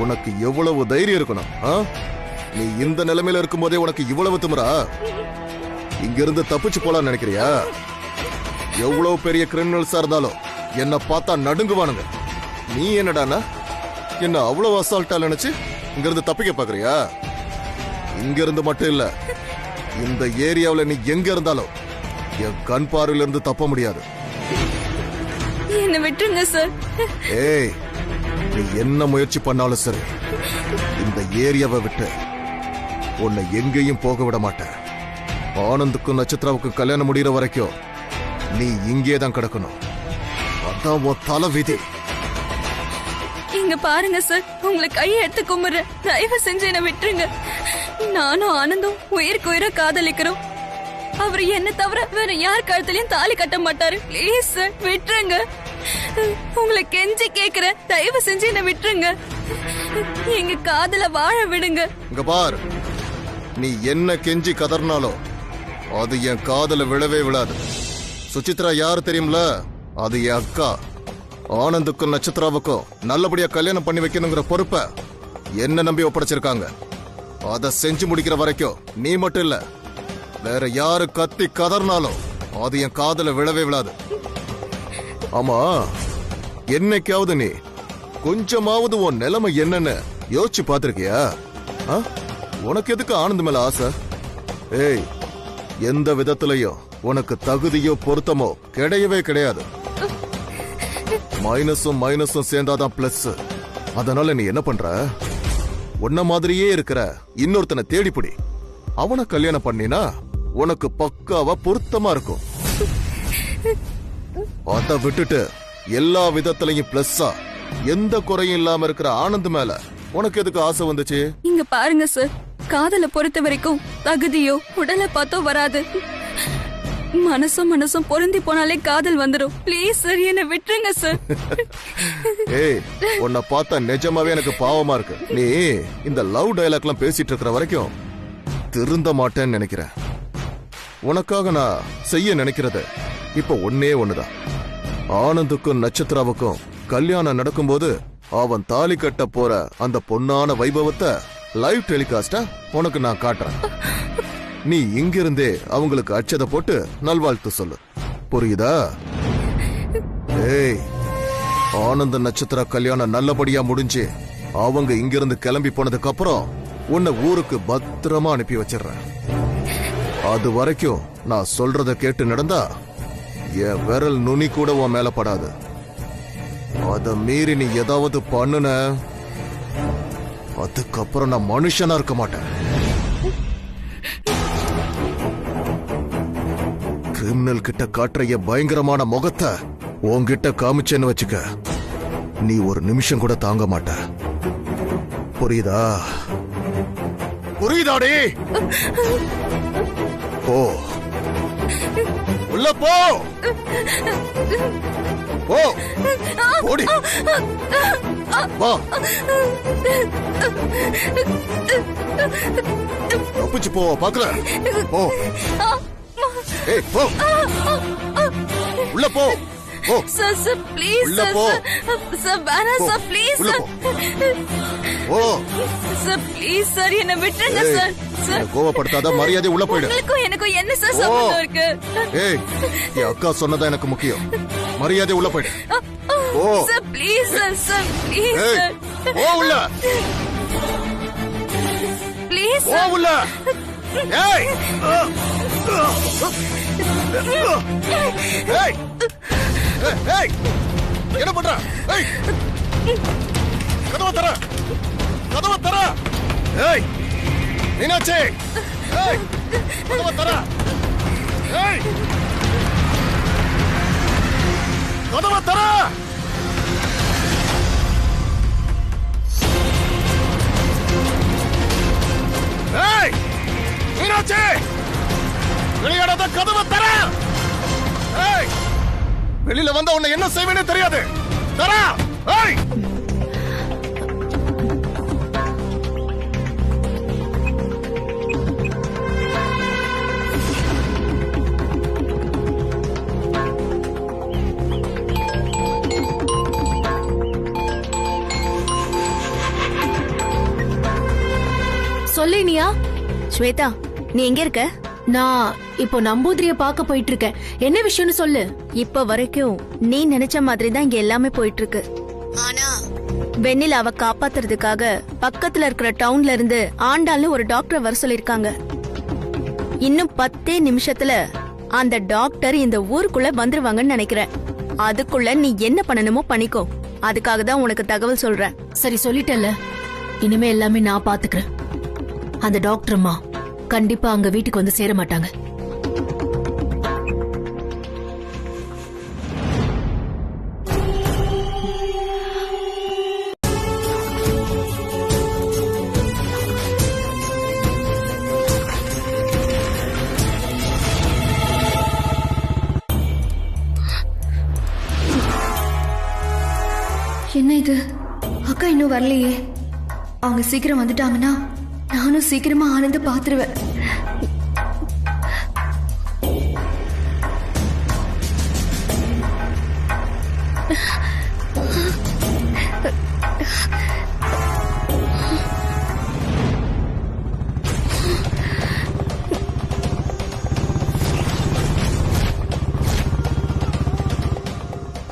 உனக்கு எவ்வளவு தைரியம் இருக்கணும்? நீ இந்த நிலைமையில இருக்கும் போதே உனக்கு இவ்வளவு திமிரா? இங்கிருந்து தப்பிச்சு போலாம் நினைக்கிறியா? எவ்வளவு பெரிய கிரிமினல்ஸா இருந்தாலும் என்ன பார்த்தா நடுங்குவானுங்க. நீ என்னடானா என்ன அவ்வளவு அசால்ட்டா நினைச்சு இங்கிருந்து தப்பிக்க பாக்குறியா? இங்கிருந்து மட்டும் இல்ல, இந்த ஏரியாவில் நீ எங்க இருந்தாலும் என் கண் பார்வையில இருந்து தப்ப முடியாது. என்ன விட்டுருங்க சார். ஏய், நீ என்ன முயற்சி பண்ணாலும் சரி, இந்த ஏரியாவை விட்டு உன்னை எங்கேயும் போக விட மாட்டேன். ஆனந்துக்கும் நட்சத்திராவுக்கும் கல்யாணம் முடிகிற வரைக்கும் நீ இங்கே தான் கிடக்கணும். அதான் உன் தலை விதி. இங்க பாருங்க சார், உங்களை கையை எடுத்து கும்பிடுறேன். தயவு செஞ்சு என்ன விட்டுருங்க. நானும் ஆனந்தும் உயிருக்கு உயிரை காதலிக்கிறோம். அவர் என்ன தவிர வேற யார் கழுத்துலயும் தாலி கட்ட மாட்டாரு. ப்ளீஸ் சார், விட்டுருங்க. உங்களை கெஞ்சி கேக்குறேன், தயவு செஞ்சு என்ன விட்டுருங்க. எங்க காதல வாழ விடுங்க. இங்க பார், நீ என்ன கெஞ்சி கதர்னாலும் அது என் காதல விழவே விழாது. சுசித்ரா யாரு தெரியும்ல? அது என் அக்கா. ஆனந்துக்கும் நட்சத்திராவுக்கும் நல்லபடியா கல்யாணம் பண்ணி வைக்கணுங்கிற பொறுப்பை என்ன நம்பி ஒப்படைச்சிருக்காங்க. அதை செஞ்சு முடிக்கிற வரைக்கும் நீ மட்டும் இல்ல, வேற யாரு கத்தி கதர்னாலும் அது என் காதல விழவே விழாது. ஆமா, என்னைக்காவது நீ கொஞ்சமாவது உன் நிலைமை என்னன்னு யோசிச்சு பாத்திருக்கியா? உனக்கு எதுக்கு ஆனந்த் மேல ஆசை? ஏய், எந்த விதத்திலையும் உனக்கு தகுதியோ பொருத்தமோ கிடையவே கிடையாது. மைனஸும் மைனஸும் சேர்ந்தாதான் பிளஸ். அதனால நீ என்ன பண்ற? உன்ன மாதிரியே இருக்கிற இன்னொருத்தனை தேடிப்பிடி. அவனை கல்யாணம் பண்ணினா உனக்கு பக்காவா பொருத்தமா இருக்கும். அத விட்டுட்டு எல்லா விதத்திலையும் பிளஸ்ஸா எந்த குறையும் இல்லாம இருக்கிற ஆனந்த் மேல உனக்கு எதுக்கு ஆசை வந்துச்சு? இங்க பாருங்க சார், காதலை பொறுத்த வரைக்கும் தகுதியோ உடலை பார்த்தோ வராது. மனசும் பொருந்தி போனாலே காதல் வந்துடும். ப்ளீஸ் சார், என்ன விட்டுருங்க சார். ஏய், உன்னை பார்த்தா நிஜமாவே எனக்கு பாவமா இருக்கு. நீ இந்த லவ் டயலாக் எல்லாம் பேசிட்டு இருக்கிற வரைக்கும் திருந்த மாட்டேன்னு நினைக்கிறேன். உனக்காக நான் செய்ய நினைக்கிறது இப்ப ஒன்னே ஒண்ணுதான். ஆனந்துக்கும் நட்சத்திராவுக்கும் கல்யாணம் நடக்கும்போது அவன் தாலி கட்ட போற அந்த பொன்னான வைபவத்தை லைவ் டெலிகாஸ்டா உனக்கு நான் காட்டுறேன். நீ இங்கிருந்தே அவங்களுக்கு அச்சதை போட்டு நல்வாழ்த்து சொல்லு. புரியுதா? ஏய், ஆனந்த நட்சத்திர கல்யாணம் நல்லபடியா முடிஞ்சு அவங்க இங்கிருந்து கிளம்பி போனதுக்கு அப்புறம் உன்னை ஊருக்கு பத்திரமா அனுப்பி வச்சிடுறேன். அது வரைக்கும் நான் சொல்றத கேட்டு நடந்தா என் விரல் நுனி கூட உன் மேல படாது. அத மீறி நீ ஏதாவது பண்ணுன, அதுக்கப்புறம் நான் மனுஷனா இருக்க மாட்டேன். கிரிமினல் கிட்ட காட்டுற என் பயங்கரமான முகத்தை உன்கிட்ட காமிச்சேன்னு வச்சுக்க, நீ ஒரு நிமிஷம் கூட தாங்க மாட்ட. புரியுதா? புரியுதாடி? போ, உள்ள போ. போ, போடி. வா, தப்பிச்சு போ. பாக்கல? போ. ஏய், போ. உள்ள போ. போ. Sir sir please. உள்ள போ. சார் வேணாம் சார், ப்ளீஸ் உள்ள சார். போ. சார் ப்ளீஸ் சார், என்ன விட்டுருங்க சார். சார், கோவப்படுத்தாத, மரியாதை உள்ள போயிடு. எனக்கும் என்ன சார் சம்பந்தம் இருக்கு? ஏய், என் அக்கா சொன்னதா எனக்கு முக்கியம். மரியாதை உள்ள போயிடு. Oh sir please sir. Sir please ஏய், சார். ஓ உள்ள. ப்ளீஸ் ஓ உள்ள. ஏய், ஏய், ஏய், என்ன பண்ற? ஏய், கதவை தர, கதவை தர. ஏய், மீனாட்சி, ஏய், கதவை தர. ஏய், கதவை தர. ஏய், மீனாட்சி, வெளியாடாத, கதவை தர. ஏய், வெளியில வந்த உன்னை என்ன செய்வேனே தெரியாது. தர. ஏய், சொல்லு இனியா. ஸ்வேதா, நீ எங்க இருக்க? நான் இப்போ நம்பூதிரிய பார்க்க போயிட்டு இருக்கேன். என்ன விஷயம்னு சொல்லு. இப்ப வரைக்கும் நீ நினைச்ச மாதிரி தான் இங்க எல்லாமே போயிட்டு இருக்கு. ஆனா வெண்ணிலாவை காப்பாத்துறதுக்காக பக்கத்துல இருக்கிற டவுன்ல இருந்து ஆண்டாள்னு ஒரு டாக்டர் வர சொல்லிருக்காங்க. இன்னும் 10 நிமிஷத்துல அந்த டாக்டர் இந்த ஊருக்குள்ள வந்துருவாங்கன்னு நினைக்கிறேன். அதுக்குள்ள நீ என்ன பண்ணணுமோ பண்ணிக்கோ. அதுக்காக தான் உனக்கு தகவல் சொல்றேன். சரி, சொல்லிட்டல்ல, இனிமே எல்லாமே நான் பாத்துக்கிறேன். அந்த டாக்டர்மா கண்டிப்பா அங்க வீட்டுக்கு வந்து சேர மாட்டாங்க. என்ன இது? அக்கா இன்னும் வரலையே. அவங்க சீக்கிரம் வந்துட்டாங்கன்னா நானும் சீக்கிரமா ஆனந்த பாத்துருவேன்.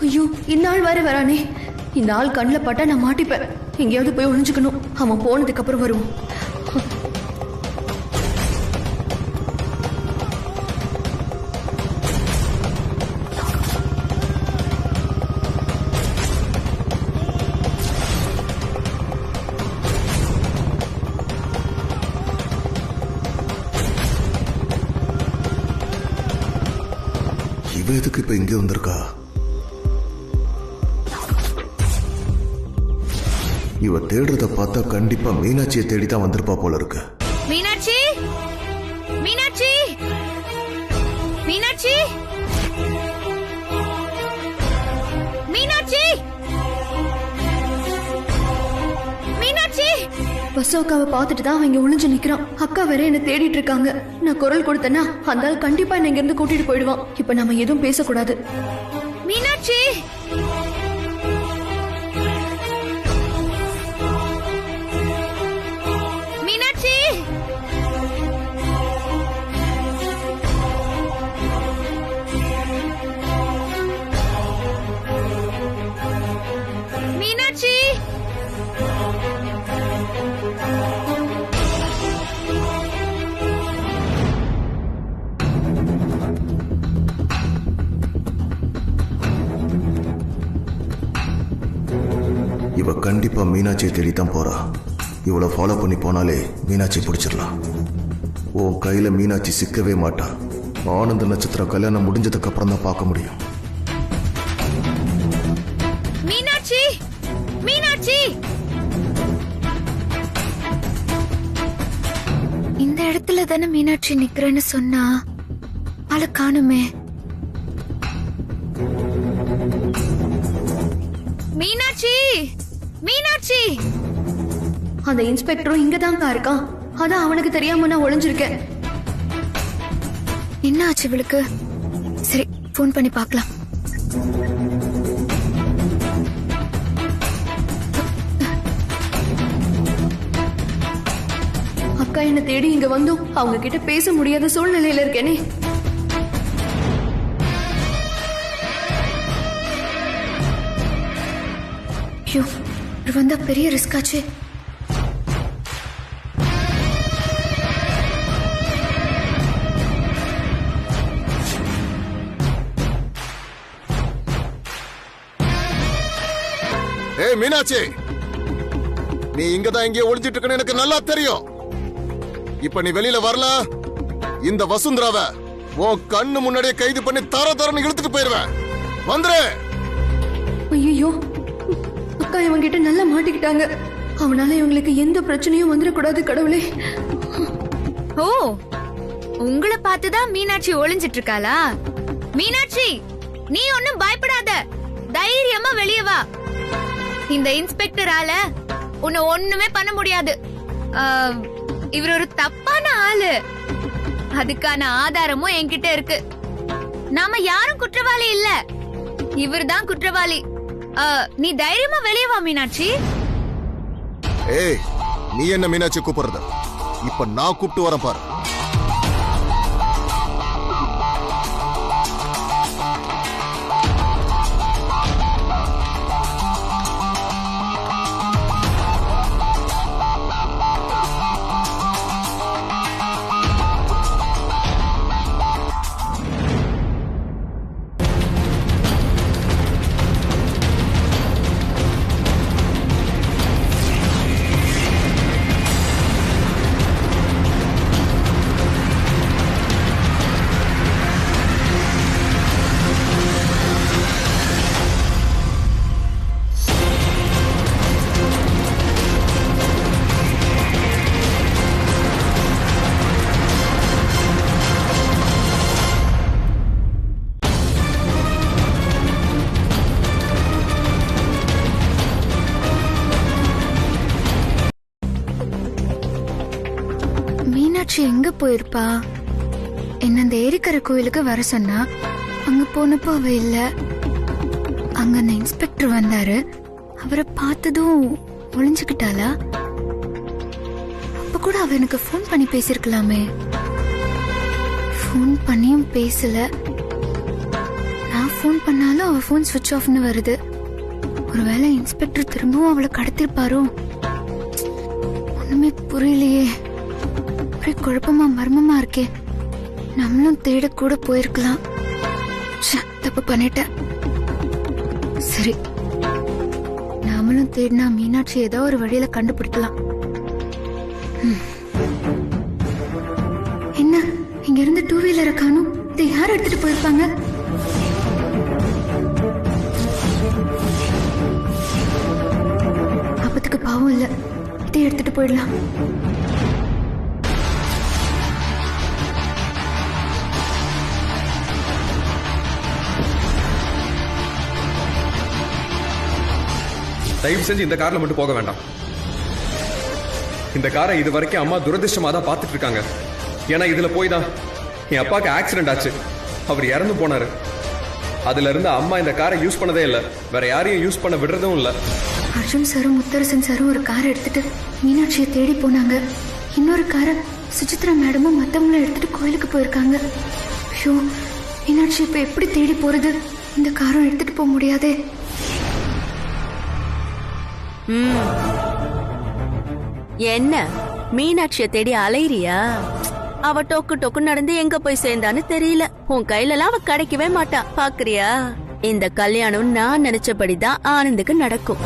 ஐயோ, இந்த ஆள் வேற வரானே. இந்த ஆள் கண்ணில் பட்டா நான் மாட்டிப்பேன். எங்கேயாவது போய் ஒளிஞ்சுக்கணும். அவன் போனதுக்கு அப்புறம் வருவோம். இவ எதுக்கு இப்ப இங்க வந்திருக்கா? இவ தேடுறத பார்த்தா கண்டிப்பா மீனாட்சியை தேடிதான் வந்திருப்பா போல இருக்கு. மீனாட்சி, மீனாட்சி, மீனாட்சி, மீனாட்சி, மீனாட்சி. பசு அக்காவை பார்த்துட்டு தான் அவன் இங்க ஒளிஞ்சு நிக்கிறான். அக்கா வேற என்ன தேடிட்டு இருக்காங்க. நான் குரல் கொடுத்தேன்னா அந்த ஆள் கண்டிப்பா என்ன இங்க இருந்து கூட்டிட்டு போயிடுவான். இப்ப நம்ம எதுவும் பேசக்கூடாது. மீனாட்சி, மீனாட்சி, மீனாட்சி. இவ கண்டிப்பா மீனாட்சியை தேடித்தான் போறா. இவளை ஃபாலோ பண்ணி போனாலே மீனாட்சி பிடிச்சிடலாம். உன் கையில மீனாட்சி சிக்கவே மாட்டா. ஆனந்த நட்சத்திரம் கல்யாணம் முடிஞ்சதுக்கு அப்புறம் தான் பார்க்க முடியும். மீனாட்சி, மீனாட்சி. இந்த இடத்துல தானே மீனாட்சி நிக்கிறேன்னு சொன்னா, அவளை காணுமே. மீனாட்சி, மீனாட்சி. அந்த இன்ஸ்பெக்டரும் இங்கதான்க்கா இருக்கான். அதான் அவனுக்கு தெரியாம நான் ஒளிஞ்சிருக்கேன். என்ன ஆச்சு இவளுக்கு? சரி, போன் பண்ணி பார்க்கலாம். அக்கா என்ன தேடி இங்க வந்தும் அவங்க கிட்ட பேச முடியாத சூழ்நிலையில இருக்கேனே. ஐயோ, இது வந்தா பெரிய ரிஸ்க் ஆச்சு. ஏய் மீனாட்சி, நீ இங்கதான் எங்கேயோ ஒளிஞ்சிட்டு இருக்கன்னு எனக்கு நல்லா தெரியும். இப்ப நீ வெளியில வரல, இந்த வசுந்தராவ உன் கண்ணு முன்னாடியே கைது பண்ணி தரன்னு இழுத்துட்டு போயிருவேன். வந்துரு. ஐயோ, அக்கா இவங்கிட்ட நல்லா மாட்டிக்கிட்டாங்க. அவனால இவங்களுக்கு எந்த பிரச்சனையும் வந்துடக்கூடாது கடவுளே. ஓ, உங்களை பார்த்துதான் மீனாட்சி ஒளிஞ்சிட்டு இருக்காளா? மீனாட்சி, நீ ஒன்னும் பயப்படாத. தைரியமா வெளியே வா. இந்த இன்ஸ்பெக்டரால உன்னை ஒண்ணுமே பண்ண முடியாது. இவர் ஒரு தப்பான ஆளு. அதுக்கான ஆதாரமும் என்கிட்ட இருக்கு. நாம யாரும் குற்றவாளி இல்ல, இவர்தான் குற்றவாளி. நீ தைரியமா வெளியே வா மீனாட்சி. ஏய், நீ என்ன மீனாட்சி கூப்பிடுறது? இப்ப நான் கூப்பிட்டு வரேன் பாரு. மீனாட்சி எங்க போயிருப்பா? என்ன அந்த ஏரிக்கரை கோயிலுக்கு வர சொன்னா, அங்க போனப்போ அவ இல்ல. அங்க அந்த இன்ஸ்பெக்டர் வந்தாரு, அவரை பார்த்ததும் ஒளிஞ்சுக்கிட்டாளா? அப்ப கூட அவ எனக்கு ஃபோன் பண்ணி பேசிருக்கலாமே. ஃபோன் பண்ணியும் பேசல. நான் ஃபோன் பண்ணாலும் அவ ஃபோன் சுவிட்ச் ஆஃப்னு வருது. ஒருவேளை இன்ஸ்பெக்டர் திரும்பவும் அவளை கடத்திருப்பாரோ? ஒண்ணுமே புரியலையே. ஒரே குழப்பமா மர்மமா இருக்கே. நம்மளும் தேட கூட போயிருக்கலாம். தப்பு பண்ணிட்டேன். சரி, நாமளும் தேடினா மீனாட்சி ஏதோ ஒரு வழியில கண்டுபிடிக்கலாம். என்ன இங்க இருந்து 2 வீலரை காணும்? இதை யார் எடுத்துட்டு போயிருப்பாங்க? ஆபத்துக்கு பாவம் இல்ல, இதை எடுத்துட்டு போயிடலாம். தயவு செஞ்சு இந்த கார்ல மட்டும் போக வேண்டாம். இந்த காரை இது வரைக்கும் அம்மா துரதிருஷ்டமா தான் பார்த்துட்டு இருக்காங்க. ஏன்னா இதுல போய் தான் என் அப்பாவுக்கு ஆக்சிடென்ட் ஆச்சு, அவர் இறந்து போனாரு. அதுல இருந்து அம்மா இந்த காரை யூஸ் பண்ணதே இல்லை, வேற யாரையும் யூஸ் பண்ண விடுறதும் இல்லை. அர்ஜுன் சாரும் முத்தரசன் சாரும் ஒரு காரை எடுத்துட்டு மீனாட்சியை தேடி போனாங்க. இன்னொரு காரை சுசித்ரா மேடமும் மத்தவங்களும் எடுத்துட்டு கோயிலுக்கு போயிருக்காங்க. ஐயோ, மீனாட்சி இப்ப எப்படி தேடி போறது? இந்த காரும் எடுத்துட்டு போக முடியாதே. என்ன மீனாட்சிய தேடி அலைறியா? அவ டொக்கு டொக்கு நடந்து எங்க போய் சேர்ந்தான்னு தெரியல. உன் கையில எல்லாம் அவ கிடைக்கவே மாட்டா. பாக்குறியா? இந்த கல்யாணம் நான் நினைச்சபடிதான் ஆனந்துக்கு நடக்கும்.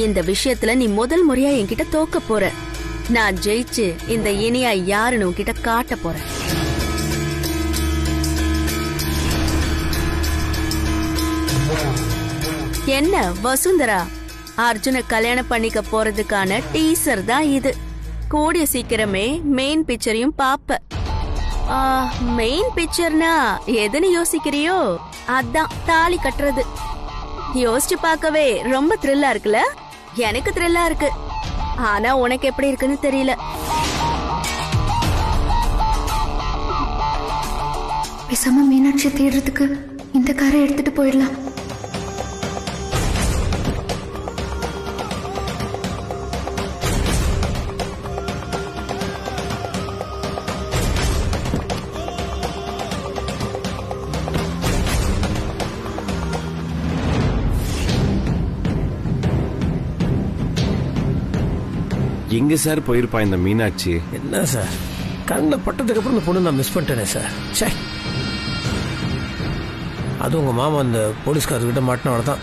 இந்த விஷயத்துல நீ முதல் முறையா என்கிட்ட தோக்க போற. நான் ஜெயிச்சு இந்த இனியா யாருன்னு உன்கிட்ட காட்ட போறேன். என்ன வசுந்தரா, அர்ஜுன கல்யாணம் பண்ணிக்க போறதுக்கான டீசர் தான் இது. கூடிய சீக்கிரமே மெயின் பிக்சரையும் பாப்ப. மெயின் பிக்சர்னா எதுன்னு யோசிக்கிறியோ? அதான் தாலி கட்டுறது. யோசிச்சு பார்க்கவே ரொம்ப த்ரில்லா இருக்குல்ல? எனக்கு த்ரில்லா இருக்கு. ஆனா உனக்கு எப்படி இருக்குன்னு தெரியல. பேசாம மீனாட்சி தேடுறதுக்கு இந்த காரை எடுத்துட்டு போயிடலாம். எங்க சார் போயிருப்பா இந்த மீனாட்சி? என்ன சார், கண்ணில் பட்டதுக்கு அப்புறம் இந்த பொண்ணு நான் மிஸ் பண்ணிட்டேனே சார். சே, அது உங்க மாமா அந்த போலீஸ்காரர்கிட்ட மாட்டினவள தான்.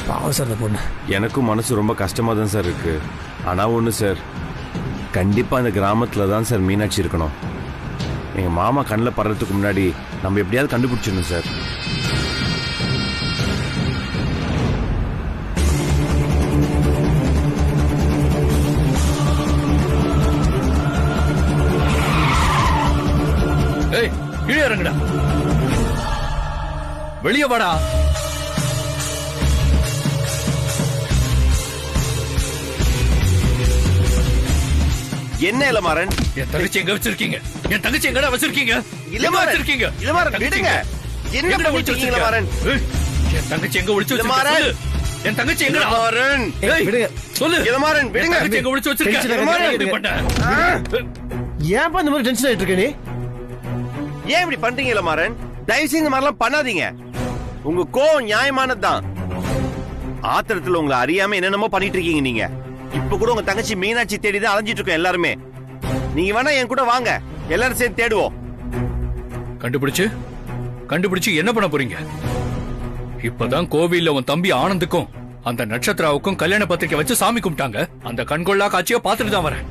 பாவம் சார் அந்த பொண்ணு. எனக்கும் மனசு ரொம்ப கஷ்டமா தான் சார் இருக்கு. ஆனா ஒண்ணு சார், கண்டிப்பா அந்த கிராமத்துல தான் சார் மீனாட்சி இருக்கணும். எங்க மாமா கண்ணில் படுறதுக்கு முன்னாடி நம்ம எப்படியாவது கண்டுபிடிச்சிடணும் சார். கீழே இறங்குடா, வெளியே வாடா. என்ன இளமாறன்? என் தங்கச்சி எங்க வச்சிருக்கீங்க? என் தங்கச்சி எங்கடா வச்சிருக்கீங்க? இளமாறன், விடுங்க. என்ன பண்ணிட்டு இருக்கீங்க இளமாறன்? என் தங்கச்சி எங்க ஒளிச்சு வச்சிருக்க சொல்லு. என் தங்கச்சி எங்க இளமாறன், சொல்லு. இளமாறன், என் விடுங்க. தங்கச்சி எங்க ஒளிச்சு வச்சிருக்க? இளமாறன், இது பண்ண. ஏன்பா இந்த மாதிரி டென்ஷன் ஆயிட்டு இருக்க நீ? ஏன் இப்படி பண்றீங்க இளமாறன்? தயவு செஞ்சு இந்த மாதிரிலாம் பண்ணாதீங்க. உங்க கோவம் நியாயமானதுதான். ஆத்திரத்துல உங்களை அறியாம என்னென்னமோ பண்ணிட்டு இருக்கீங்க நீங்க. இப்ப கூட உங்க தங்கச்சி மீனாட்சி தேடிதான் அலைஞ்சிட்டு இருக்கோம் எல்லாருமே. நீங்க வேணா என் கூட வாங்க, எல்லாரும் சேர்ந்து தேடுவோம். கண்டுபிடிச்சு என்ன பண்ண போறீங்க? இப்பதான் கோவில்ல உன் தம்பி ஆனந்துக்கும் அந்த நட்சத்திராவுக்கும் கல்யாண பத்திரிக்கை வச்சு சாமி கும்பிட்டாங்க. அந்த கண்கொள்ளா காட்சியை பார்த்துட்டு தான் வரேன்.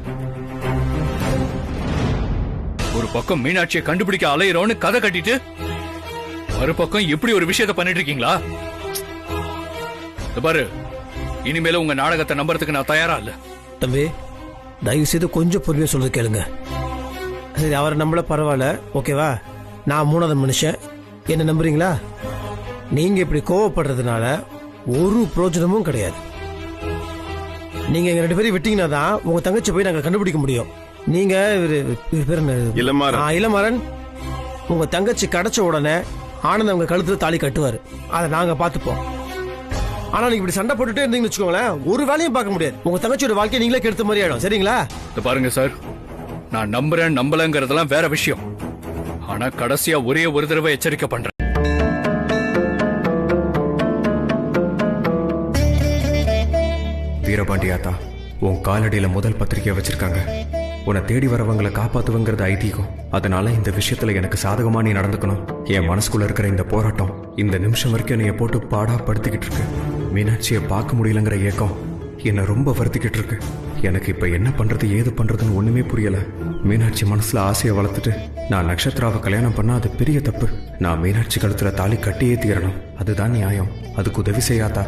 ஒரு பக்கம் மீனாட்சியை கண்டுபிடிக்க அலையிறோன்னு கதை கட்டிட்டு மறுபக்கம் இப்படி ஒரு விஷயத்த பண்ணிட்டு இருக்கீங்களா? பாரு, இனிமேல உங்க நாடகத்தை நம்புறதுக்கு நான் தயாரா இல்ல. தம்பி, தயவு செய்து கொஞ்சம் பொறுமையா சொல்றது கேளுங்க. சரி, அவரை நம்பல பரவாயில்ல, ஓகேவா? நான் 3வது மனுஷன், என்ன நம்புறீங்களா? நீங்க இப்படி கோவப்படுறதுனால ஒரு பிரயோஜனமும் கிடையாது. நீங்க எங்க 2 பேரும் விட்டீங்கன்னா தான் உங்க தங்கச்சி போய் நாங்க கண்டுபிடிக்க முடியும். நீங்க இளமாறன், உங்க தங்கச்சி கிடைச்ச உடனே ஆனந்த் அவங்க கழுத்துல தாலி கட்டுவாரு. அதை நாங்க பாத்துப்போம். ஆனா நீங்க இப்படி சண்டை போட்டுட்டே இருந்தீங்கன்னு வச்சுக்கோங்களேன், ஒரு வேலையும் பார்க்க முடியாது. உங்க தங்கச்சியோட வாழ்க்கையை நீங்களே கெடுத்த மாதிரி ஆயிடும். சரிங்களா? பாருங்க சார், நான் நம்புறேன் நம்பலங்கிறதெல்லாம் வேற விஷயம். ஆனா கடைசியா ஒரே ஒரு தடவை எச்சரிக்கை பண்றேன். வீரபாண்டியாத்தா, உன் காலடியில முதல் பத்திரிக்கை வச்சிருக்காங்க. உன்னை தேடி வரவங்களை காப்பாத்துவங்கிறது ஐதீகம். அதனால இந்த விஷயத்துல எனக்கு சாதகமா நீ நடந்துக்கணும். என் மனசுக்குள்ள இருக்கிற இந்த போராட்டம் இந்த நிமிஷம் வரைக்கும் என்னைய போட்டு பாடா படுத்திக்கிட்டு இருக்கு. மீனாட்சியை பார்க்க முடியலங்கிற ஏக்கம் என்னை ரொம்ப வருத்திக்கிட்டு இருக்கு. எனக்கு இப்ப என்ன பண்றது ஏது பண்றதுன்னு ஒண்ணுமே புரியல. மீனாட்சி மனசுல ஆசையை வளர்த்துட்டு நான் நட்சத்திராவை கல்யாணம் பண்ணா அது பெரிய தப்பு. நான் மீனாட்சி கழுத்துல தாலி கட்டியே தீரணும். அதுதான் நியாயம். அதுக்கு உதவி செய்யாதா?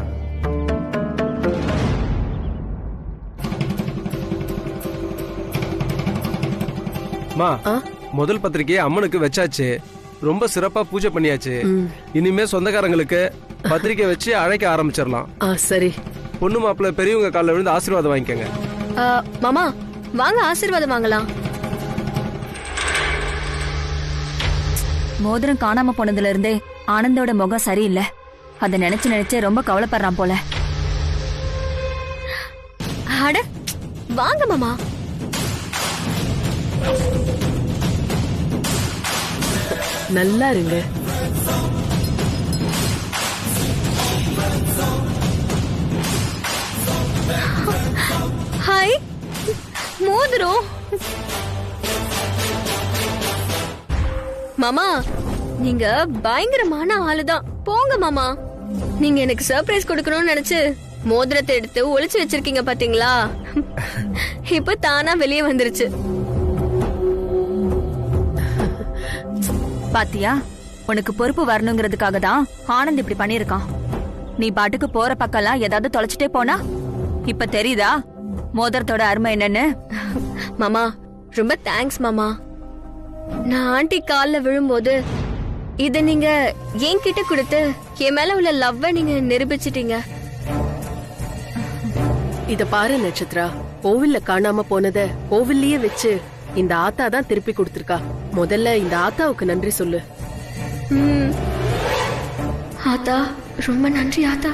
முதல் பத்திரிக்கையை அம்மனுக்கு வச்சாச்சு. ரொம்ப சிறப்பா பூஜை பண்ணியாச்சு. இனிமே சொந்தக்காரங்களுக்கு பத்திரிக்கை வச்சு அழைக்க ஆரம்பிச்சிடலாம். சரி. பொண்ணு மாப்பிள்ள பெரியவங்க காலில் விழுந்து ஆசீர்வாதம் வாங்கிக்கங்க. மாமா வாங்க, ஆசீர்வாதம் வாங்கலாம். மோதிரம் காணாம போனதுல இருந்தே ஆனந்தோட முகம் சரியில்லை. அதை நினைச்சு ரொம்ப கவலைப்படுறான் போல. அட வாங்க மாமா. நல்லா இருங்க. ஹாய், மோதிரம். மாமா, நீங்க பயங்கரமான ஆளுதான். போங்க மாமா. நீங்க எனக்கு சர்ப்ரைஸ் கொடுக்கணும்னு நினைச்சு மோதிரத்தை எடுத்து ஒளிச்சு வச்சிருக்கீங்க பாத்தீங்களா? இப்ப தானா வெளியே வந்துருச்சு. பாத்தியா, உனக்கு பொறுப்பு வரணுங்கிறதுக்காக தான் ஆனந்த் இப்படி பண்ணிருக்கான். நீ பாட்டுக்கு போற பக்கம்லாம் ஏதாவது தொலைச்சிட்டே போனா இப்ப தெரியுதா மோதிரத்தோட அருமை என்னன்னு? மாமா ரொம்ப தேங்க்ஸ் மாமா. நான் ஆண்டி கால்ல விழும்போது இத நீங்க என்கிட்ட கொடுத்து என் மேல உள்ள லவ்வ நீங்க நிரூபிச்சிட்டீங்க. இத பாரு நட்சத்திரா, கோவில்ல காணாம போனத கோவில்லயே வச்சு இந்த ஆத்தா தான் திருப்பி கொடுத்திருக்கா. முதல்ல இந்த ஆத்தாவுக்கு நன்றி சொல்லு. ஆத்தா, ரொம்ப நன்றி ஆத்தா.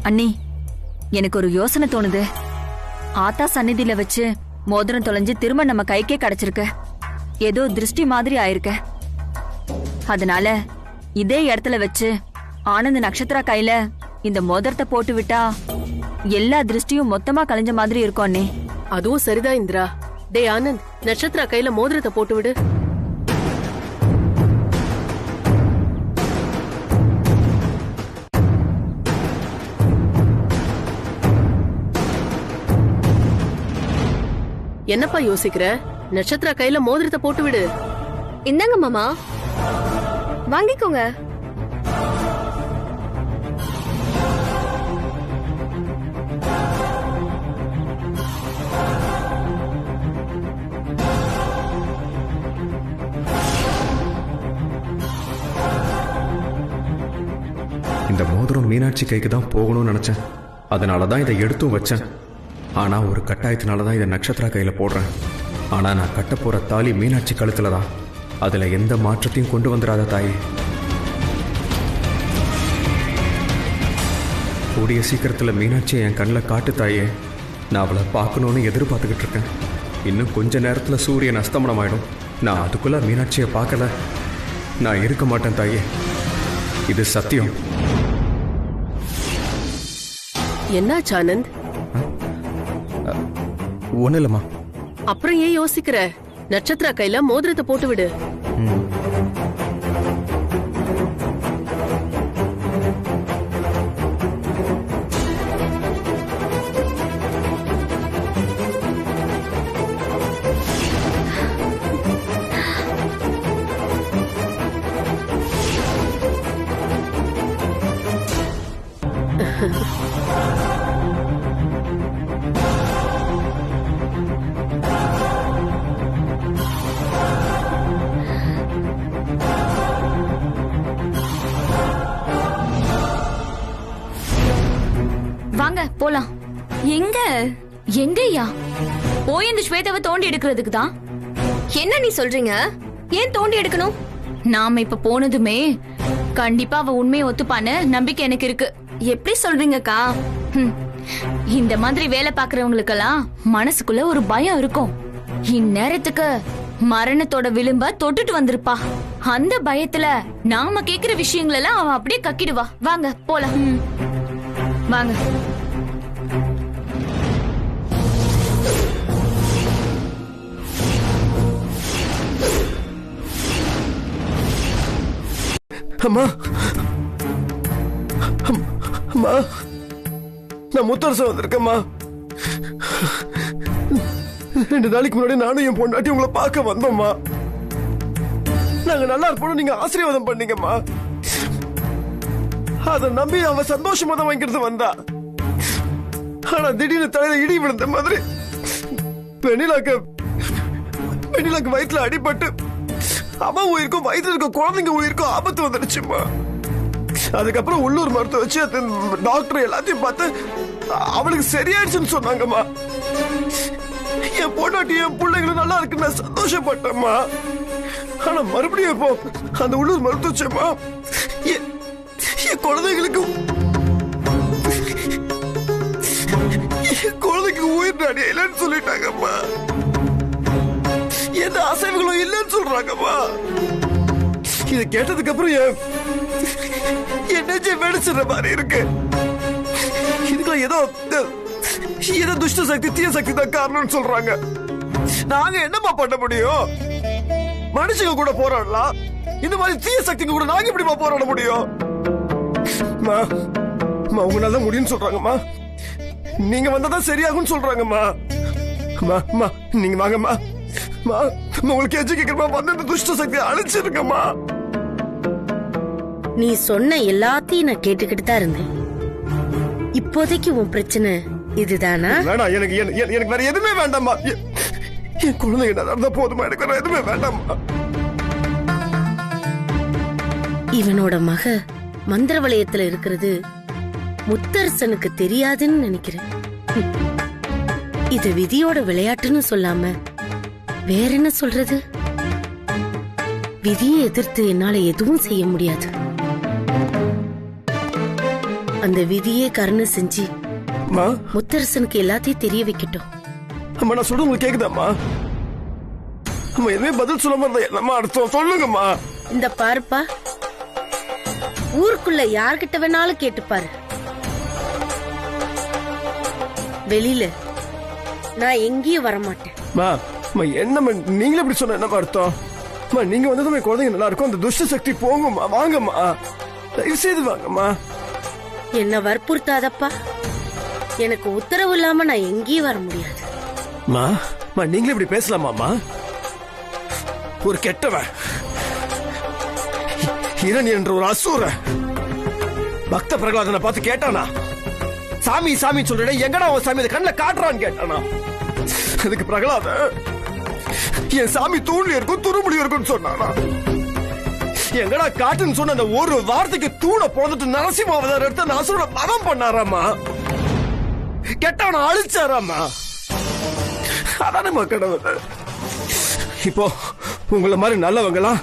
அண்ணி, எனக்கு ஒரு யோசனை தோணுது. ஆத்தா சந்நிதியில வச்சு மோதிரம் தொலைஞ்சு திரும்ப நம்ம கைக்கே கிடைச்சிருக்கு. ஏதோ திருஷ்டி மாதிரி ஆயிருக்க. அதனால இதே இடத்துல வச்சு ஆனந்த் நட்சத்திரா கையில இந்த மோதிரத்தை போட்டு விட்டா எல்லா திருஷ்டியும் மொத்தமா கலைஞ்ச மாதிரி இருக்கும் அண்ணே. அதுவும் சரிதான் இந்திரா. டே ஆனந்த், நட்சத்திரா கையில மோதிரத்தை போட்டு விடு. என்னப்பா யோசிக்கிற? நட்சத்திரா கையில மோதிரத்தை போட்டு விடு. இந்தாங்க மாமா, வாங்கிக்கோங்க. இந்த மோதிரம் மீனாட்சி கைக்கு தான் போகணும்னு நினைச்சேன். அதனாலதான் இதை எடுத்தும் வச்சேன். ஆனா ஒரு கட்டாயத்தினாலதான் இதை நட்சத்திரா கையில போடுறேன். ஆனா நான் கட்ட போற தாலி மீனாட்சி கழுத்துல தான். அதுல எந்த மாற்றத்தையும் கொண்டு வந்துடாத தாயே. கூடிய சீக்கிரத்துல மீனாட்சியை என் கண்ணில் காட்டு தாயே. நான் அவளை பார்க்கணும்னு எதிர்பார்த்துக்கிட்டு இருக்கேன். இன்னும் கொஞ்ச நேரத்துல சூரியன் அஸ்தமனம் ஆயிடும். நான் அதுக்குள்ள மீனாட்சியை பார்க்கல நான் இருக்க மாட்டேன் தாயே. இது சத்தியம். என்னாச்சு ஆனந்த்? ஒன்றும் இல்லைம்மா. அப்புறம் ஏன் யோசிக்கிற? நட்சத்திரா கையில மோதிரத்தை போட்டு விடு. வாங்க போலாம். எங்க எங்கய்யா? போய் இந்த ஸ்வேதாவை தோண்டி எடுக்கிறதுக்கு தான். என்ன நீ சொல்றீங்க? ஏன் தோண்டி எடுக்கணும்? நாம இப்ப போனதுமே கண்டிப்பா அவ உண்மையை ஒத்துப்பான்னு நம்பிக்கை எனக்கு இருக்கு. எப்படி சொல்றீங்கக்கா? இந்த மாதிரி வேலை பாக்குறவங்களுக்கெல்லாம் மனசுக்குள்ள ஒரு பயம் இருக்கும். இந்நேரத்துக்கு மரணத்தோட விளிம்ப தொட்டுட்டு வந்திருப்பா. அந்த பயத்துல நாம கேக்குற விஷயங்கள் எல்லாம் அவன் அப்படியே கக்கிடுவா. வாங்க போலாம். வாங்க. அம்மா அம்மா, நான் முத்தரசன் வந்திருக்கேம்மா. 2 நாளைக்கு முன்னாடி நானும் என் பொண்டாட்டி உங்களை பார்க்க வந்தோம்மா. நாங்க நல்லா இருப்போம், நீங்க ஆசீர்வாதம் பண்ணீங்கம்மா. அத நம்பி அவன் சந்தோஷமா தான் வாங்கிட்டு வந்தா. ஆனா திடீர்னு தலையில இடி விழுந்த மாதிரி வெண்ணிலாக்கு வயிற்றுல அடிபட்டு அவன் உயிருக்கும் வயிற்றுல இருக்க குழந்தைங்க உயிருக்கும் ஆபத்து வந்துடுச்சுமா. அதுக்கப்புறம் உள்ளூர் மருத்துவ வச்சு டாக்டர் எல்லாத்தையும் பார்த்து அவளுக்கு சரியாயிடுச்சுன்னு சொன்னாங்கம்மா. என் பொண்டாட்டி என் பிள்ளைங்களும் நல்லா இருக்கு, நான் சந்தோஷப்பட்டேம்மா. ஆனா மறுபடியும் இப்போ அந்த உள்ளூர் மருத்துவச்சம்மா என் குழந்தைங்களுக்கு உயிர் நாடி இல்லைன்னு சொல்லிட்டாங்கம்மா. எந்த அசைவுகளும் இல்லைன்னு சொல்றாங்கம்மா. இதை கேட்டதுக்கு அப்புறம் என் நெஞ்சை வெடிச்சிடுற மாதிரி இருக்கு. இதுக்கெல்லாம் ஏதோ துஷ்ட சக்தி தீய சக்தி தான் காரணம்னு சொல்றாங்க. நாங்க என்னம்மா பண்ண முடியும்? மனுஷங்க கூட போராடலாம், இந்த மாதிரி தீய சக்திங்க கூட நாங்க எப்படிமா போராட முடியும்? உங்களால முடியும்னு சொல்றாங்கம்மா. நீங்க வந்தாதான் சரியாகும்னு சொல்றாங்கம்மா. நீங்க வாங்கம்மா. உங்களுக்கு எஜ்ஜு கேட்கிறமா வந்து இந்த துஷ்ட சக்தி அழிச்சிருக்கம்மா. நீ சொன்ன எல்லாத்தையும் நான் கேட்டுக்கிட்டு தான் இருந்தேன். இப்போதைக்கு உன் பிரச்சனை இதுதானா? வேணாம், எனக்கு வேற எதுவுமே வேண்டாம்மா. என் குழந்தைங்க நடந்தா போதுமா, எனக்கு வேற எதுவுமே வேண்டாம்மா. இவனோட மக மந்திர வளையத்துல இருக்கிறது முத்தரசனுக்கு தெரியாதுன்னு நினைக்கிறேன். இது விதியோட விளையாட்டுன்னு சொல்லாம வேற என்ன சொல்றது? விதியை எதிர்த்து என்னால எதுவும் செய்ய முடியாது. அந்த விதியே கருணை செஞ்சு முத்தரசனுக்கு எல்லாத்தையும் தெரிய வைக்கட்டும். அம்மா, நான் சொல்றது உங்களுக்கு கேக்குதாம்மா? அம்மா, எதுவுமே பதில் சொல்ல மாதிரி என்னம்மா அர்த்தம் சொல்லுங்கம்மா. இந்த பாருப்பா, ஊருக்குள்ள யார்கிட்ட வேணாலும் கேட்டுப்பாரு. வெளியில நான் எங்கேயும் வரமாட்டேன். என்னம்மா நீங்களே இப்படி சொன்ன என்னம்மா அர்த்தம்? நீங்க வந்ததுமே குழந்தைங்க நல்லா இருக்கும், அந்த துஷ்ட சக்தி போங்கம்மா. வாங்கம்மா, தயவு செய்து வாங்கம்மா. என்ன வற்புறுத்தாதப்பா. எனக்கு உத்தரவு இல்லாம நான் எங்கேயும் வர முடியாது. நீங்களே இப்படி பேசலாமாம்மா? ஒரு கெட்டவன் ஹிரணி என்ற ஒரு அசூர பக்த பிரகலாதனை பார்த்து கேட்டானா, சாமி சாமி சொல்ற எங்கடா அவன் சாமி கண்ணுல காட்டுறான்னு கேட்டானா. அதுக்கு பிரகலாத என் சாமி தூண்ல இருக்கும் துருமுடி இருக்கும்னு சொன்னானா. எங்கடா காட்டுன்னு சொன்ன அந்த ஒரு வார்த்தைக்கு தூண போந்துட்டு நரசிம்மாவதார் எடுத்து அந்த அசுர மதம் பண்ணாராமா. கெட்டவனை அழிச்சாராமா. அதானே கடவுள். இப்போ உங்களை மாதிரி நல்லவங்களா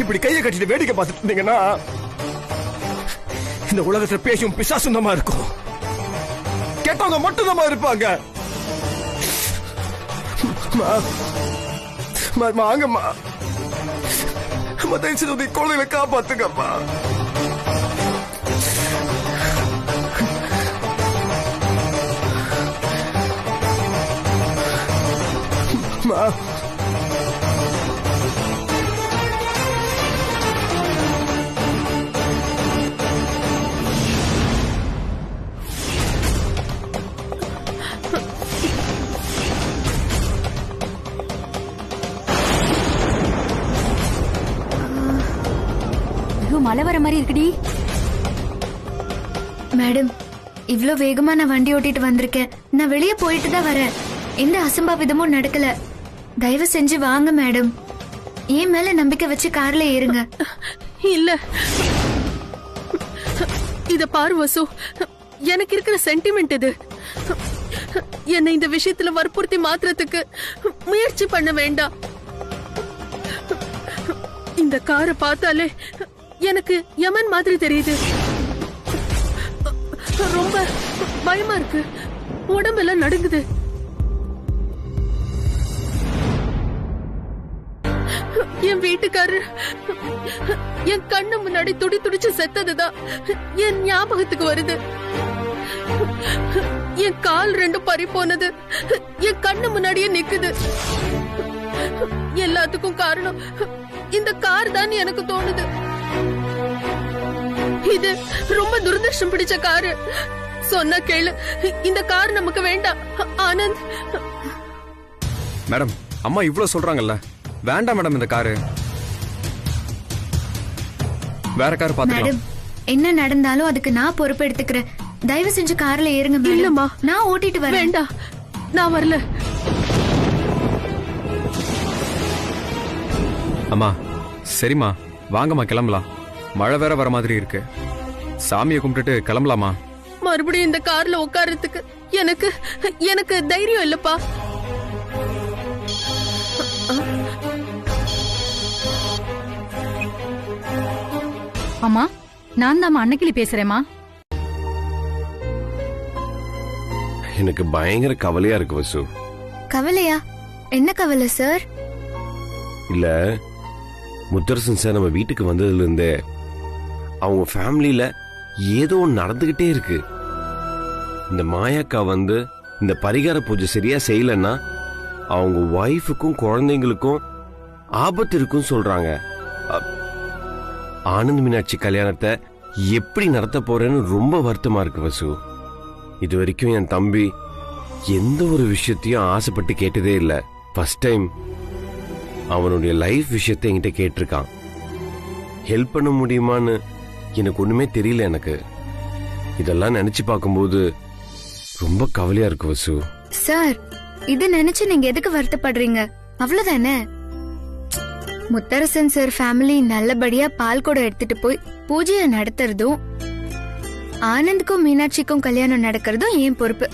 இப்படி கையை கட்டிட்டு வேடிக்கை பார்த்துட்டு இருந்தீங்கன்னா இந்த உலகத்துல பேசும் பிசாசுந்தமா இருக்கும், கேட்டவங்க மட்டும்தாம்மா இருப்பாங்க. வாங்கம்மா, தயவு செய்து குழந்தைகளை காப்பாத்துங்கம்மா. மழை வர மாதிரி இருக்குடி. மேடம், இவ்ளோ வேகமா நான் வண்டி ஓட்டிட்டு வந்திருக்கேன். நான் வெளியே போயிட்டு தான் வரேன். எந்த அசம்பாவிதமும் நடக்கல. தயவு செஞ்சு வாங்க மேடம். என் மேல நம்பிக்கை வச்சு கார்ல ஏறுங்க. இல்ல, இத பாரு வசு, எனக்கு இருக்கிற சென்டிமெண்ட் இது. என்னை இந்த விஷயத்துல வற்புறுத்தி மாத்துறதுக்கு முயற்சி பண்ண வேண்டாம். இந்த காரை பார்த்தாலே எனக்கு யமன் மாதிரி தெரியுது. ரொம்ப பயமா இருக்கு, உடம்பெல்லாம் நடுங்குது. என் வீட்டுக்காரர் என் கண்ணு முன்னாடி துடி துடிச்சு செத்ததுதான் என் ஞாபகத்துக்கு வருது. என் கால் ரெண்டும் பறி போனது என் கண்ணு முன்னாடியே நிக்குது. எல்லாத்துக்கும் காரணம் இந்த கார் தான் எனக்கு தோணுது. இது ரொம்ப துரதிருஷ்டம் பிடிச்ச காரு. சொன்ன கேளு, இந்த கார் நமக்கு வேண்டாம். ஆனந்த். மேடம், அம்மா இவ்வளவு சொல்றாங்கல்ல, வேண்டாம் மேடம் இந்த காரு. வேற கார் பாத்துக்கலாம். மேடம், என்ன நடந்தாலும் அதுக்கு நான் பொறுப்பு எடுத்துக்கிறேன். தயவு செஞ்சு கார்ல ஏறுங்க மேடம். இல்லம்மா, நான் ஓட்டிட்டு வரேன். வேண்டாம், நான் வரல. அம்மா சரிம்மா, வாங்கம்மா கிளம்பலாம். மழை வேற வர மாதிரி இருக்கு. சாமியை கும்பிட்டுட்டு கிளம்பலாமா? மறுபடியும் இந்த கார்ல உட்கார்றதுக்கு எனக்கு எனக்கு தைரியம் இல்லப்பா. அம்மா, நான் தான் அன்னைக்கிளி பேசுறேம்மா. எனக்கு பயங்கர கவலையா இருக்கு வசு. கவலையா? என்ன கவலை சார்? இல்ல, முத்தரசன் சார் நம்ம வீட்டுக்கு வந்ததுல இருந்தே அவங்க ஃபேமிலியில ஏதோ ஒன்று நடந்துகிட்டே இருக்கு. இந்த மாயாக்கா வந்து இந்த பரிகார பூஜை சரியா செய்யலன்னா அவங்க ஒய்ஃபுக்கும் குழந்தைங்களுக்கும் ஆபத்து இருக்குன்னு சொல்றாங்க. ஆனந்த் மீனாட்சி கல்யாணத்தை எப்படி நடத்த போறேன்னு ரொம்ப வருத்தமா இருக்கு வசு. இது வரைக்கும் என் தம்பி எந்த ஒரு விஷயத்தையும் ஆசைப்பட்டு கேட்டதே இல்லை. ஃபர்ஸ்ட் டைம் அவனுடைய லைஃப் விஷயத்தை என்கிட்ட கேட்டிருக்கான். ஹெல்ப் பண்ண முடியுமான்னு எனக்கு ஒண்ணுமே தெரியல. எனக்கு இதெல்லாம் நினைச்சு பார்க்கும்போது ரொம்ப கவலையா இருக்கு வசு. சார், இது நினைச்சு நீங்க எதுக்கு வருத்தப்படுறீங்க? அவ்வளவுதானே. முத்தரசன் சார் ஃபேமிலி நல்லபடியா பால் குடம் எடுத்துட்டு போய் பூஜையை நடத்துறதும் ஆனந்துக்கும் மீனாட்சிக்கும் கல்யாணம் நடக்கிறதும் ஏன் பொறுப்பு.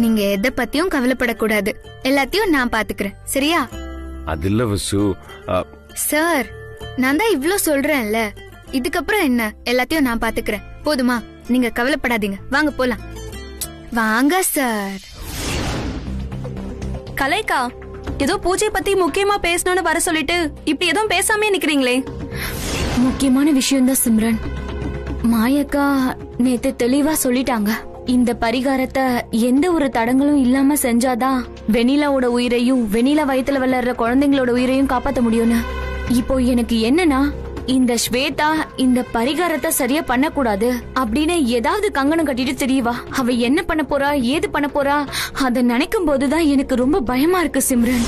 நீங்க எதை பத்தியும் கவலைப்படக்கூடாது. எல்லாத்தையும் நான் பாத்துக்கிறேன், சரியா? அது இல்ல வசு. சார், நான் தான் இவ்ளோ சொல்றேன்ல, இதுக்கப்புறம் என்ன? எல்லாத்தையும் நான் பாத்துக்கிறேன், போதுமா? நீங்க கவலைப்படாதீங்க. வாங்க போலாம். வாங்க சார். கலைக்கா, ஏதோ பூஜை பத்தி முக்கியமா பேசணும்னு வர சொல்லிட்டு இப்படி எதுவும் பேசாமே நிக்கிறீங்களே. முக்கியமான விஷயம் தான் சிம்ரன். மாயக்கா நேத்து தெளிவா சொல்லிட்டாங்க. இந்த பரிகாரத்தை எந்த ஒரு தடங்களும் இல்லாம செஞ்சாதான் வெண்ணிலாவோட உயிரையும் வெண்ணிலா வயித்துல வளர்ற குழந்தைங்களோட உயிரையும் காப்பாத்த முடியும்னு. இப்போ எனக்கு என்னன்னா, இந்த ஸ்வேதா இந்த பரிகாரத்தை சரியா பண்ணக்கூடாது அப்படின்னு ஏதாவது கங்கணம் கட்டிட்டு தெரியவா. அவ என்ன பண்ண போறா, ஏது பண்ண போறா, அத நினைக்கும் போதுதான் எனக்கு ரொம்ப பயமா இருக்கு சிம்ரன்.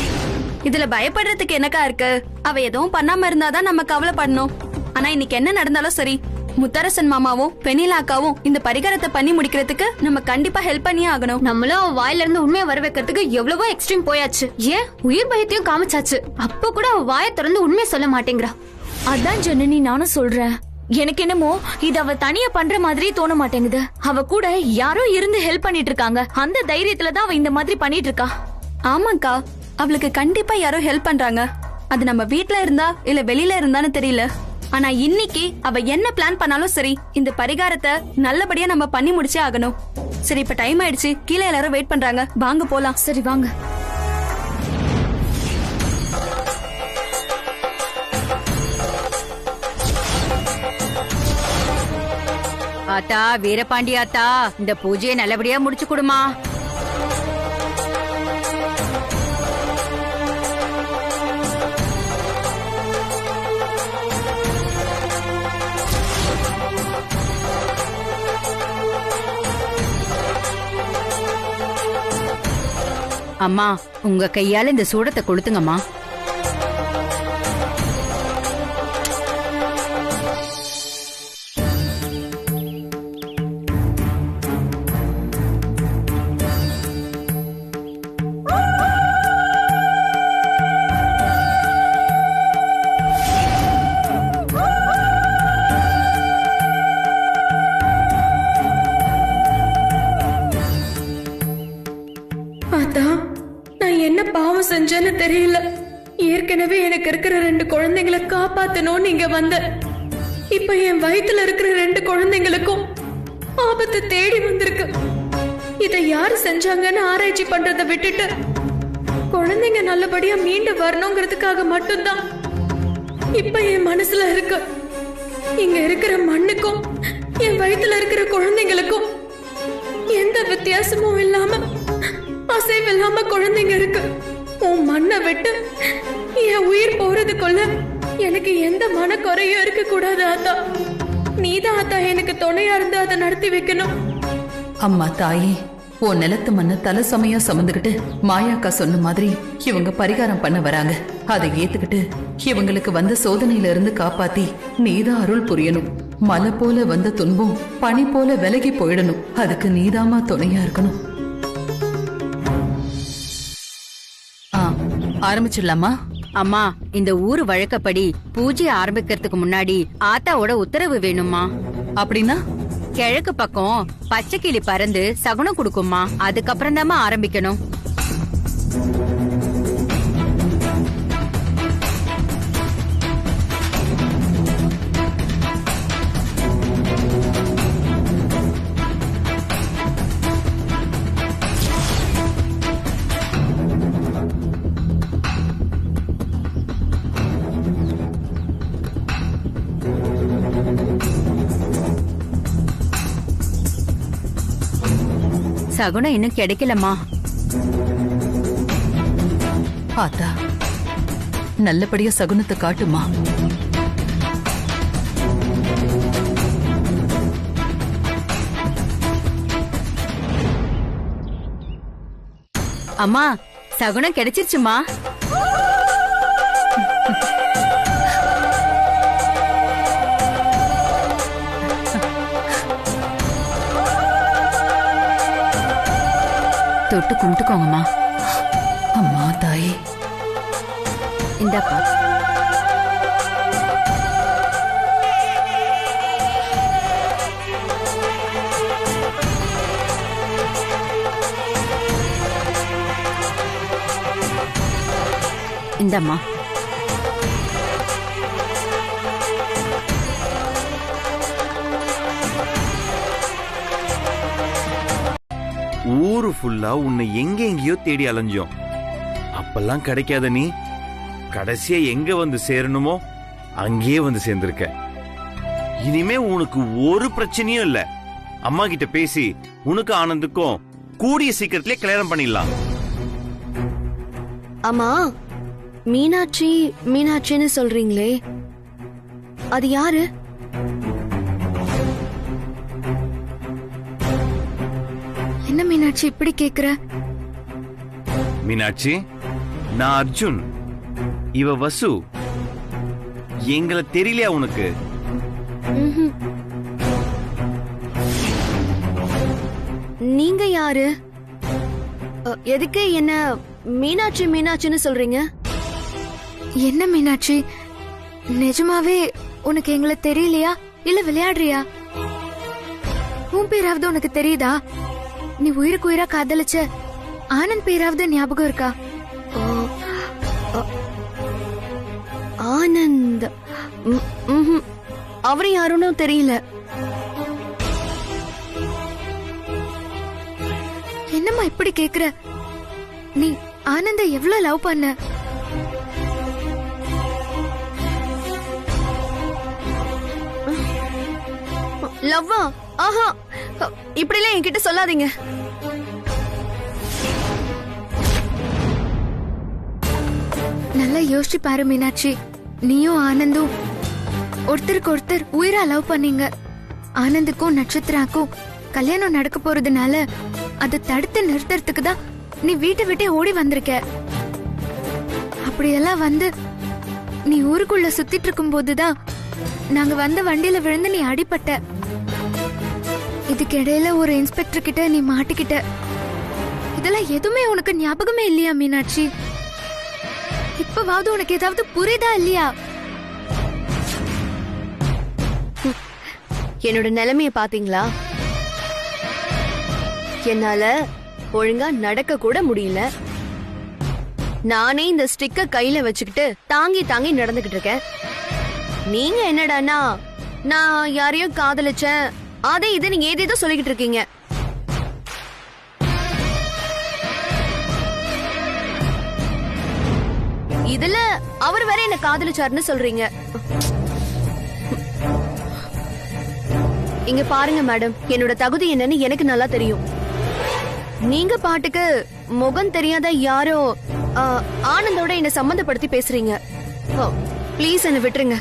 இதுல பயப்படுறதுக்கு என்னக்கா இருக்கு? அவ எதுவும் பண்ணாம இருந்தாதான் நம்ம கவலைப்படணும். ஆனா இன்னைக்கு என்ன நடந்தாலும் சரி, முத்தரசன் மாமாவும் வெண்ணிலா அக்காவும் இந்த பரிகாரத்தை பண்ணி முடிக்கிறதுக்கு நம்ம கண்டிப்பா ஹெல்ப் பண்ணியே ஆகணும். நம்மளும் வாயில இருந்து உண்மையை வர வைக்கிறதுக்கு எவ்வளவோ எக்ஸ்ட்ரீம் போயாச்சு. ஏன் உயிர் பயத்தையும் காமிச்சாச்சு. அப்ப கூட அவ வாயை திறந்து உண்மையை சொல்ல மாட்டேங்கிறா. அதான் ஜனனி நானும் சொல்றேன். எனக்கு என்னமோ இது அவ தனியா பண்ற மாதிரி தோண மாட்டேங்குது. அவ கூட யாரோ இருந்து ஹெல்ப் பண்ணிட்டு இருக்காங்க. அந்த தைரியத்துலதான் அவ இந்த மாதிரி பண்ணிட்டு இருக்கா. ஆமாக்கா, அவளுக்கு கண்டிப்பா யாரோ ஹெல்ப் பண்றாங்க. அது நம்ம வீட்ல இருந்தா இல்ல வெளியில இருந்தான்னு தெரியல. ஆனா இன்னைக்கு அவ என்ன பிளான் பண்ணாலும் சரி, இந்த பரிகாரத்தை நல்லபடியா நம்ம பண்ணி முடிச்சே ஆகணும். சரி, இப்ப டைம் ஆயிடுச்சு, கீழே எல்லாரும் வெயிட் பண்றாங்க, வாங்க போலாம். சரி வாங்க. ஆத்தா, வீரபாண்டி ஆத்தா, இந்த பூஜையை நல்லபடியா முடிச்சு கொடுமா. அம்மா, உங்க கையால இந்த சூடத்தை கொளுத்துங்கம்மா. நான் என்ன பாவம் செஞ்சேன்னு தெரியல. ஏற்கனவே எனக்கு இருக்கிற 2 குழந்தைங்களை காப்பாத்தணும் நீங்க வந்த. இப்ப என் வயித்துல இருக்கிற 2 குழந்தைங்களுக்கும் ஆபத்து தேடி வந்திருக்கு. இதை யாரு செஞ்சாங்கன்னு ஆராய்ச்சி பண்றதை விட்டுட்டு குழந்தைங்க நல்லபடியா மீண்டு வரணுங்கிறதுக்காக மட்டும்தான் இப்ப என் மனசுல இருக்கு. இங்க இருக்கிற மண்ணுக்கும் என் வயித்துல இருக்கிற குழந்தைங்களுக்கும் எந்த வித்தியாசமும் இல்லாம, அசைவில்லாம குழந்தைங்க இருக்கு. உன் மண்ணை விட்டு என் உயிர் போறதுக்குள்ள எனக்கு எந்த மனக்குறையும் இருக்க கூடாது ஆத்தா. நீதான் ஆத்தா எனக்கு துணையா இருந்து அதை நடத்தி வைக்கணும். அம்மா தாயே, உன் நிலத்து மண்ண தலை சமயா சுமந்துகிட்டு மாயாக்கா சொன்ன மாதிரி இவங்க பரிகாரம் பண்ண வராங்க. அதை ஏத்துக்கிட்டு இவங்களுக்கு வந்த சோதனையில இருந்து காப்பாத்தி நீதான் அருள் புரியணும். மலை போல வந்த துன்பம் பனி போல விலகி போயிடணும். அதுக்கு நீதாமா துணையா இருக்கணும். ஆரம்பிச்சிடலாமா? அம்மா, இந்த ஊர் வழக்கப்படி பூஜை ஆரம்பிக்கிறதுக்கு முன்னாடி ஆத்தாவோட உத்தரவு வேணுமா. அப்படின்னா கிழக்கு பக்கம் பச்சை கிளி பறந்து சகுனம் கொடுக்குமா, அதுக்கப்புறம் தாமா ஆரம்பிக்கணும். சகுனம் இன்னும் கிடைக்கலமா. ஆத்தா, நல்லபடியா சகுனத்தை காட்டுமா. அம்மா, சகுனம் கிடைச்சிருச்சுமா. தொட்டு கும்பிட்டுக்கோங்கம்மா. அம்மா தாயே, இந்தாப்பா. இந்தம்மா. ஊரு ஃபுல்லா உன்னை எங்கெங்கயோ தேடி அலைஞ்சோம். அப்பெல்லாம் கிடைக்காத நீ கடைசியா எங்க வந்து சேரணுமோ அங்கேயே வந்து சேர்ந்திருக்க. இனிமே உனக்கு ஒரு பிரச்சனையும் இல்ல. அம்மா கிட்ட பேசி உனக்கு ஆனந்துக்கும் கூடிய சீக்கிரத்திலே கல்யாணம் பண்ணிடலாம். ஆமா, மீனாட்சி மீனாட்சின்னு சொல்றீங்களே, அது யாரு? என்ன மீனாட்சி இப்படி கேக்குற? மீனாட்சி, நான் அர்ஜுன், இவ வசு. எங்களை தெரியலையா உனக்கு? நீங்க யாரு? எதுக்கு என்ன மீனாட்சி மீனாட்சின்னு சொல்றீங்க? என்ன மீனாட்சி, நிஜமாவே உனக்கு எங்களை தெரியலையா இல்ல விளையாடுறியா? உன் பேராவது உனக்கு தெரியுதா? நீ உயிருக்கு உயிரா காதலிச்ச ஆனந்த் பேராவது ஞாபகம் இருக்கா? ஆனந்த் அவரு யாருன்னு தெரியல. என்னம்மா இப்படி கேக்குற? நீ ஆனந்த எவ்வளவு லவ் பண்ண? லவ்வா? ஆஹா, இப்படிலாம் என்கிட்ட சொல்லாதீங்க. நல்லா யோசிச்சு பாரு மீனாட்சி. நீயும் ஆனந்தும் ஒருத்தருக்கு ஒருத்தர் உயிரா லவ் பண்ணீங்க. ஆனந்துக்கும் நட்சத்திராக்கும் கல்யாணம் நடக்க போறதுனால அதை தடுத்து நிறுத்துறதுக்கு தான் நீ வீட்டை விட்டே ஓடி வந்திருக்க. அப்படியெல்லாம் வந்து நீ ஊருக்குள்ள சுத்திட்டு இருக்கும் போதுதான் நாங்க வந்த வண்டியில விழுந்து நீ அடிபட்ட. இதுக்கு இடையில ஒரு இன்ஸ்பெக்டர் கிட்ட நீ மாட்டிக்கிட்ட. இதெல்லாம் எதுவுமே உனக்கு ஞாபகமே இல்லையா மீனாட்சி? இப்பவாவது உனக்கு ஏதாவது புரியுதா இல்லையா? என்னோட நிலைமைய பாத்தீங்களா? என்னால ஒழுங்கா நடக்க கூட முடியல. நானே இந்த ஸ்டிக்க கையில வச்சுக்கிட்டு தாங்கி தாங்கி நடந்துகிட்டு இருக்கேன். நீங்க என்னடானா நான் யாரையும் காதலிச்சேன் அதே இதை நீங்க ஏதேதோ சொல்லிக்கிட்டு இருக்கீங்க. இதுல அவர் வேற என்ன காதலிச்சாருன்னு சொல்றீங்க. இங்க பாருங்க மேடம், என்னோட தகுதி என்னன்னு எனக்கு நல்லா தெரியும். நீங்க பாட்டுக்கு முகம் தெரியாத யாரோ ஆனந்தோட என்ன சம்பந்தப்படுத்தி பேசுறீங்க. ப்ளீஸ் என்ன விட்டுருங்க.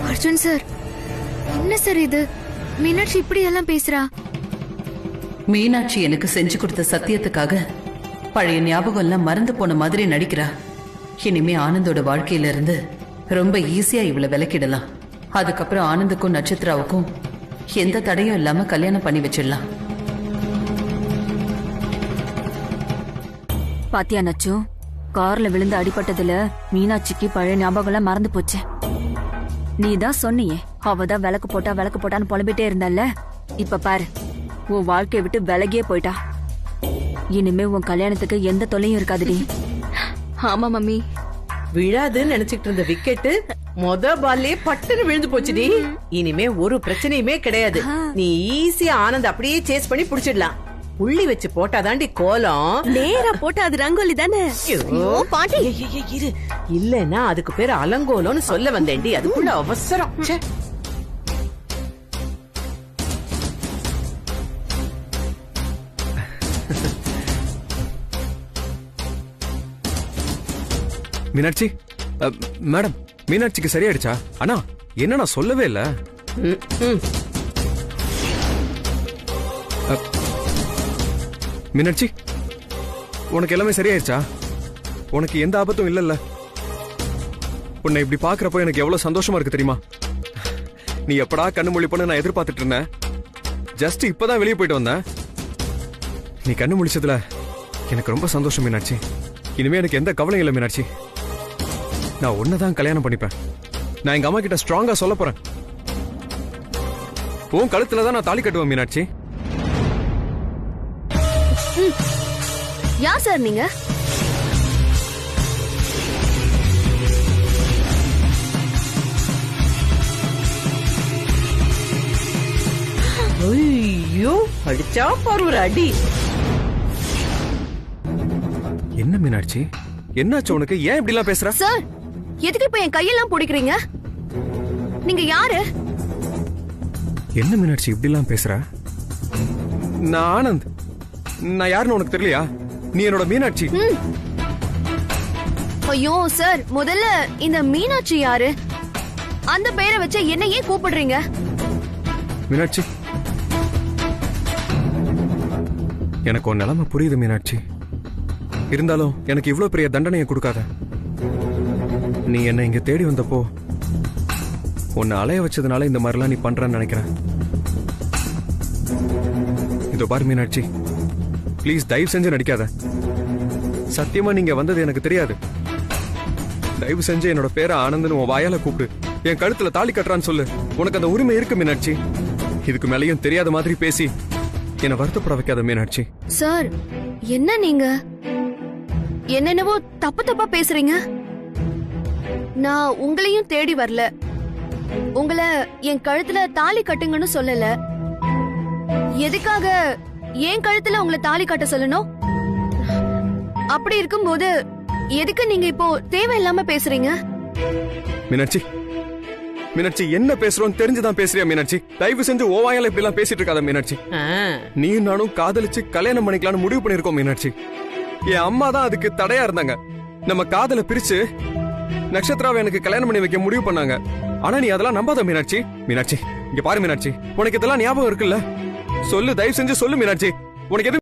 அர்ஜுன் சார், என்ன சார் இது? மீனாட்சி இப்படி எல்லாம் பேசுறா? மீனாட்சி எனக்கு செஞ்சு கொடுத்த சத்தியத்துக்காக பழைய ஞாபகம் எல்லாம் மறந்து போன மாதிரி நடிக்கிறா. இனிமே ஆனந்தோட வாழ்க்கையில இருந்து ரொம்ப ஈஸியா இவளை விலக்கிடலாம். அதுக்கப்புறம் ஆனந்துக்கும் நட்சத்திராவுக்கும் எந்த தடையும் இல்லாம கல்யாணம் பண்ணி வச்சிடலாம். பாத்தியா நச்சு, கார்ல விழுந்து அடிபட்டதுல மீனாட்சிக்கு பழைய ஞாபகம் எல்லாம் மறந்து போச்சு. நீ தான் சொன்னியே அவதான் விளக்கு போட்டான்னு புலம்பிட்டே இருந்தால. இப்ப பாரு, உன் வாழ்க்கைய விட்டு விலகியே போயிட்டா. இனிமே உன் கல்யாணத்துக்கு எந்த தொல்லையும் இருக்காதுடி. ஆமா மம்மி. விழாதுன்னு நினைச்சிட்டு இருந்த விக்கெட்டு மொத பால்லே பட்டுன்னு விழுந்து போச்சுடி. இனிமே ஒரு பிரச்சனையுமே கிடையாது. நீ ஈஸியா ஆனந்த் அப்படியே சேஸ் பண்ணி புடிச்சிடலாம். புள்ளி வச்சு போட்டாதாண்டி கோலம். நேரா போட்டா அது ரங்கோலி தானே. பாட்டி இரு, இல்லன்னா அதுக்கு பேரு அலங்கோலம்னு சொல்ல வந்தேன்டி. அதுக்குள்ள அவசரம். மீனாட்சி, மேடம், மீனாட்சிக்கு சரியாயிடுச்சா? அண்ணா என்ன நான் சொல்லவே இல்ல. மீனாட்சி, உனக்கு எல்லாமே சரியாயிடுச்சா? உனக்கு எந்த ஆபத்தும் இல்லல்ல? உன்னை இப்படி பாக்குறப்போ எனக்கு எவ்வளவு சந்தோஷமா இருக்கு தெரியுமா? நீ எப்படா கண்ணு முழிப்பன்னு நான் எதிர்பார்த்துட்டு இருந்தேன். ஜஸ்ட் இப்பதான் வெளியே போயிட்டு வந்தேன். நீ கண்ணு முழிச்சதுல எனக்கு ரொம்ப சந்தோஷம் மீனாட்சி. இனிமே எனக்கு எந்த கவலையும் இல்லை மீனாட்சி. நான் உன்னதான் கல்யாணம் பண்ணிப்பேன். நான் எங்க அம்மா கிட்ட ஸ்ட்ராங்கா சொல்ல போறேன். உன் கழுத்துல தான் நான் தாலி கட்டுவேன் மீனாட்சி. யார் சார் நீங்க? ஐயோ, அடிச்சா பாரு ஒரு அடி. என்ன மீனாட்சி, என்னாச்சு உனக்கு? ஏன் இப்படி எல்லாம் பேசுற? சார், எதுக்கு இப்ப என் கையெல்லாம் பிடிக்கிறீங்க? நீங்க யாரு? என்ன மீனாட்சி இப்படி எல்லாம் பேசுற? நான் ஆனந்த். நான் யாருன்னு உனக்கு தெரியலையா? நீ என்னோட மீனாட்சி. ஐயோ சார், முதல்ல இந்த மீனாட்சி யாரு? அந்த பேரை வச்சு என்ன ஏன் கூப்பிடுறீங்க? மீனாட்சி, எனக்கு உன் நிலைமை புரியுது மீனாட்சி. இருந்தாலும் எனக்கு இவ்வளவு பெரிய தண்டனையை கொடுக்காத. நீ என்ன இங்க தேடி வந்தப்போ உன்னை அலைய வச்சதுனால இந்த மாதிரிலாம் நீ பண்றன்னு நினைக்கிறேன். இதோ பாரு மீனாட்சி, ப்ளீஸ் தயவு செஞ்சு நடிக்காத. சத்தியமா நீங்க வந்தது எனக்கு தெரியாது. தயவு செஞ்சு என்னோட பேரை ஆனந்த்னு உன் வாயால கூப்பிடு. என் கழுத்துல தாலி கட்டுறான்னு சொல்லு. உனக்கு அந்த உரிமை இருக்கு மீனாட்சி. இதுக்கு மேலேயும் தெரியாத மாதிரி பேசி என்னை வருத்தப்பட வைக்காத மீனாட்சி. சார், என்ன நீங்க என்னென்னவோ தப்பு தப்பா பேசுறீங்க. நான் உங்களையும் தேடி வரல. உங்களை என் கழுத்துல தாலி கட்டுங்கன்னு சொல்லல. எதுக்காக என் கழுத்துல உங்களை தாலி கட்ட சொல்லணும்? அப்படி இருக்கும்போது எதுக்கு நீங்க இப்போ தேவையில்லாம பேசுறீங்க? மீனாட்சி மீனாட்சி என்ன பேசுறோம் தெரிஞ்சுதான் பேசுறியா மீனாட்சி? தயவு செஞ்சு ஓவாயால இப்படி எல்லாம் பேசிட்டு இருக்காத மீனாட்சி. நீ நானும் காதலிச்சு கல்யாணம் பண்ணிக்கலாம்னு முடிவு பண்ணிருக்கோம் மீனாட்சி. என் அம்மா தான் அதுக்கு தடையா இருந்தாங்க. நம்ம காதலை பிரிச்சு நட்சத்திராவை எனக்கு கல்யாணம் பண்ணி வைக்க முடிவு பண்ணாங்க. ஆனா நீ அதெல்லாம் நம்பாத மீனாட்சி. மீனாட்சி இங்க பாரு மீனாட்சி, உனக்கு இதெல்லாம் ஞாபகம் இருக்குல்ல? சொல்லு, தயவு செஞ்சு சொல்லு மீனாட்சி. உனக்கு எது